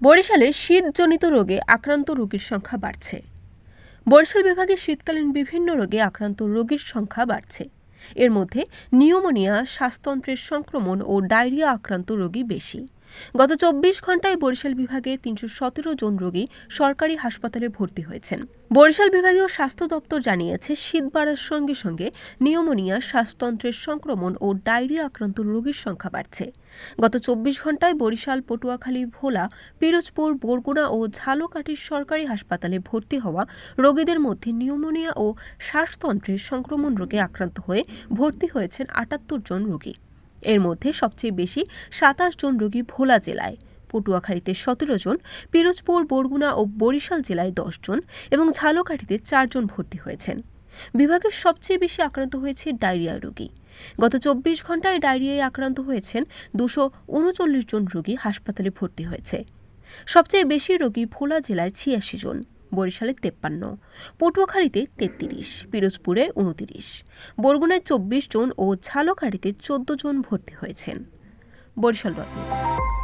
বরিশালে শীতজনিত রোগে আক্রান্ত রোগীর সংখ্যা বাড়ছে। বরিশাল বিভাগে শীতকালীন বিভিন্ন রোগে আক্রান্ত রোগীর সংখ্যা বাড়ছে। এর মধ্যে নিউমোনিয়া, শ্বাসতন্ত্রের সংক্রমণ ও ডায়রিয়া আক্রান্ত রোগী বেশি। গত ২৪ ঘন্টায় বরিশাল বিভাগে ৩১৭ জন রোগী সরকারি হাসপাতালে ভর্তি হয়েছেন। বরিশাল বিভাগীয় স্বাস্থ্য দপ্তর জানিয়েছে, শীত বাড়ার সঙ্গে সঙ্গে নিউমোনিয়া, শ্বাসতন্ত্রের সংক্রমণ ও ডায়রিয়া আক্রান্ত রোগীর সংখ্যা বাড়ছে। গত ২৪ ঘন্টায় বরিশাল, পটুয়াখালী, ভোলা, পিরোজপুর, বরগুনা ও ঝালকাঠির সরকারি হাসপাতালে ভর্তি হওয়া রোগীদের মধ্যে নিউমোনিয়া ও শ্বাসতন্ত্রের সংক্রমণ রোগে আক্রান্ত হয়ে ভর্তি হয়েছেন ৭৮ জন রোগী। এর মধ্যে সবচেয়ে বেশি ২৭ জন রোগী ভোলা জেলায়, পটুয়াখালীতে ১৭ জন, পিরোজপুর, বরগুনা ও বরিশাল জেলায় ১০ জন এবং ঝালকাঠিতে ৪ জন ভর্তি হয়েছেন। বিভাগের সবচেয়ে বেশি আক্রান্ত হয়েছে ডায়রিয়া রোগী। গত ২৪ ঘন্টায় ডায়রিয়ায় আক্রান্ত হয়েছেন ২৩৯ জন রোগী হাসপাতালে ভর্তি হয়েছে। সবচেয়ে বেশি রোগী ভোলা জেলায় ৮৬ জন, বরিশালে ৫৩, পটুয়াখালীতে ৩৩, পিরোজপুরে ২৯, বরগুনায় ২৪ জন ও ঝালকাঠিতে ১৪ জন ভর্তি হয়েছেন। Barishal dot news.